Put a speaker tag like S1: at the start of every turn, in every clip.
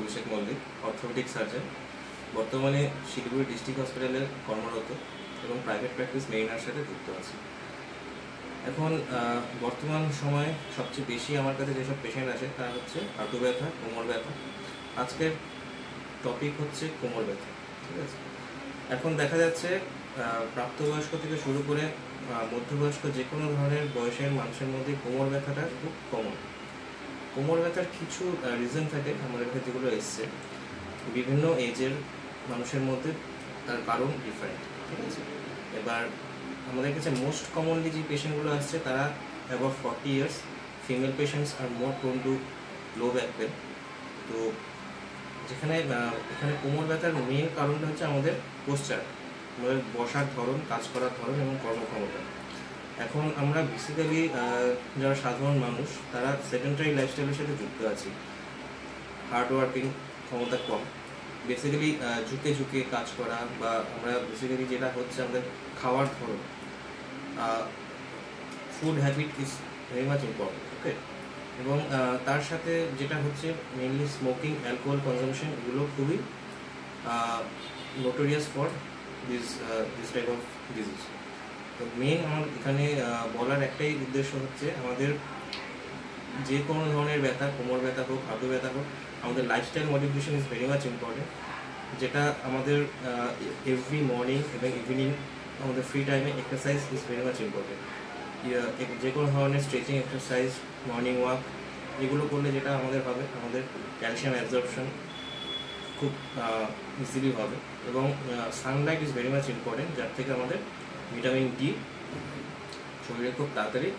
S1: অভিষেক Mallick, orthopaedic surgeon, বর্তমানে Siliguri district হসপিটালে কর্মরত এবং প্রাইভেট প্র্যাকটিস মেরিনার সাথে যুক্ত আছি। এখন বর্তমান সময়ে সবচেয়ে বেশি আমার কাছে যেসব পেশেন্ট আসে তা হচ্ছে হাঁটু ব্যথা, কোমর ব্যথা। আজকের টপিক হচ্ছে কোমর ব্যথা, ঠিক আছে। এখন দেখা যাচ্ছে প্রাপ্তবয়স্ক থেকে শুরু করে মধ্যবয়স্ক যে কোনো ধরনের বয়সের মানুষের মধ্যে কোমর ব্যথাটা খুব কমন। কোমর ব্যথার কিছু রিজন থাকে আমাদের কাছে যেগুলো এসছে, বিভিন্ন এজের মানুষের মধ্যে তার কারণ ডিফারেন্ট, ঠিক আছে। এবার আমাদের কাছে মোস্ট কমনলি যে পেশেন্টগুলো আসছে তারা above 40 years. Female patients are more prone to low back pain. তো এখানে কোমর ব্যথার মেইন কারণটা হচ্ছে আমাদের পোস্চার, আমাদের বসার ধরন, কাজ করার ধরন এবং কর্মক্ষমতা। এখন আমরা বেসিক্যালি যারা সাধারণ মানুষ তারা সেডেন্টারি লাইফস্টাইলের সাথে যুক্ত আছি, হার্ড ওয়ার্কিং ক্ষমতা কম, বেসিক্যালি ঝুঁকে ঝুঁকে কাজ করা, বা আমরা বেসিক্যালি যেটা হচ্ছে আমাদের খাওয়ার ধরন, food habit is very much important, okay. এবং তার সাথে যেটা হচ্ছে মেইনলি স্মোকিং, অ্যালকোহল কনজামশন, এগুলো খুবই notorious for this type of disease. তো মেইন আমার এখানে বলার একটাই উদ্দেশ্য হচ্ছে আমাদের যে কোনো ধরনের ব্যথা, কোমর ব্যথা হোক, হাঁটু ব্যথা হোক, আমাদের lifestyle modification is very much important, যেটা আমাদের এভরি মর্নিং এবং ইভিনিং আমাদের ফ্রি টাইমে exercise is very much important. যে কোনো ধরনের স্ট্রেচিং এক্সারসাইজ, মর্নিং ওয়াক, এগুলো করলে যেটা আমাদের হবে, আমাদের ক্যালসিয়াম অ্যাবজর্পশন খুব ইজিলি হবে। এবং Sunlight is very much important, যার থেকে আমাদের ভিটামিন ডি শরীরে খুব তাড়াতাড়ি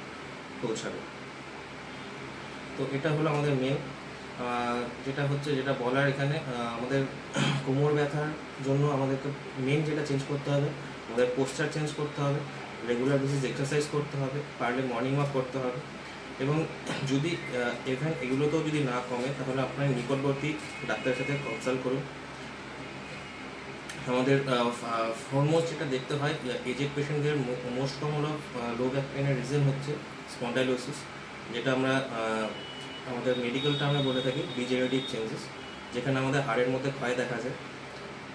S1: পৌঁছাবে। তো এটা হলো আমাদের মেন যেটা বলার এখানে। আমাদের কোমর ব্যথার জন্য আমাদেরকে মেন যেটা চেঞ্জ করতে হবে, আমাদের পোস্চার চেঞ্জ করতে হবে, রেগুলার বেসিস এক্সারসাইজ করতে হবে, পারলে মর্নিং ওয়াক করতে হবে। এবং যদি এগুলোতেও যদি না কমে তাহলে আপনার নিকটবর্তী ডাক্তারের সাথে কনসাল্ট করুন। আমাদের ফরমোস্ট যেটা দেখতে হয় এজেড পেশেন্টদের most common of low back পেনের রিজন হচ্ছে স্পন্ডাইলোসিস, যেটা আমরা আমাদের মেডিকেল টার্মে বলে থাকি ডিজেনারেটিভ চেঞ্জেস, যেখানে আমাদের হাড়ের মধ্যে ক্ষয় দেখা যায়।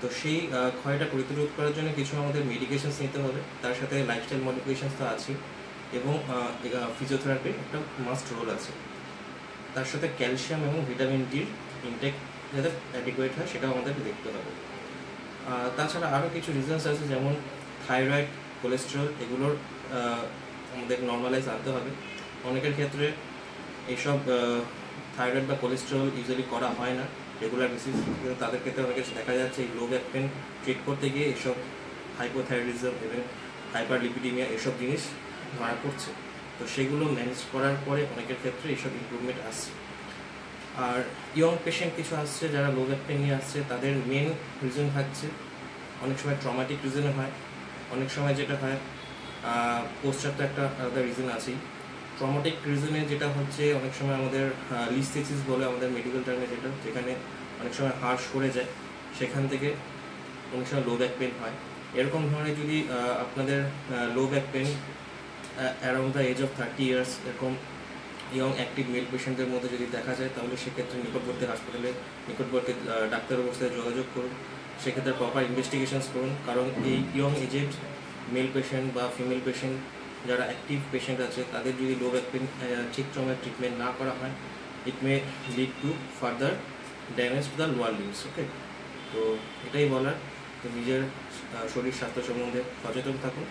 S1: তো সেই ক্ষয়টা প্রতিরোধ করার জন্য কিছু আমাদের মেডিকেশনস নিতে হবে, তার সাথে লাইফস্টাইল মডিফিকেশনস তো আছে, এবং ফিজিওথেরাপির একটা মাস্ট রোল আছে। তার সাথে ক্যালসিয়াম এবং ভিটামিন ডির ইনটেক যাতে অ্যাডিকুয়েট হয় সেটাও আমাদেরকে দেখতে হবে। তাছাড়া আরও কিছু রিজনস আছে, যেমন থাইরয়েড, কোলেস্টেরল, এগুলোর আমাদের নর্মালাইজ আনতে হবে। অনেকের ক্ষেত্রে এইসব থাইরয়েড বা কোলেস্টেরল ইউজুয়ালি করা হয় না রেগুলার বেসিস, কিন্তু তাদের ক্ষেত্রে অনেকে দেখা যাচ্ছে এই লো ব্যাক পেন ট্রিট করতে গিয়ে এইসব হাইপোথাইরয়েডিজম এবং হাইপারলিপিডিমিয়া এসব জিনিস ধরা পড়ছে। তো সেগুলো ম্যানেজ করার পরে অনেকের ক্ষেত্রে এইসব ইমপ্রুভমেন্ট আসছে। আর ইয়ং পেশেন্ট কিছু আসছে যারা লো ব্যাক পেন নিয়ে আসছে, তাদের মেন রিজন থাকছে অনেক সময় ট্রমাটিক রিজনে হয়, অনেক সময় যেটা হয় পোস্টার তো একটা আলাদা রিজন আছেই। ট্রমাটিক রিজনে যেটা হচ্ছে অনেক সময় আমাদের লিস্থেসিস বলে আমাদের মেডিকেল টার্মে, যেখানে অনেক সময় হাড় সরে যায়, সেখান থেকে অনেক সময় লো ব্যাক পেন হয়। এরকম ধরনের যদি আপনাদের low back pain around the age of 30 years এরকম ইয়ং অ্যাক্টিভ মেল পেশেন্টদের মধ্যে যদি দেখা যায়, তাহলে সেক্ষেত্রে নিকটবর্তী হাসপাতালে নিকটবর্তী ডাক্তারের সাথে যোগাযোগ করুন, সেক্ষেত্রে প্রপার ইনভেস্টিগেশনস করুন। কারণ এই ইয়ং এজেড মেল পেশেন্ট বা ফিমেল পেশেন্ট যারা অ্যাক্টিভ পেশেন্ট আছে, তাদের যদি লো ব্যাক পেন ঠিক সময়ে ট্রিটমেন্ট না করা হয়, it may lead to further damage to the lower limbs, okay. তো এটাই বলার, তো নিজের শরীর স্বাস্থ্য সম্বন্ধে সচেতন থাকুন।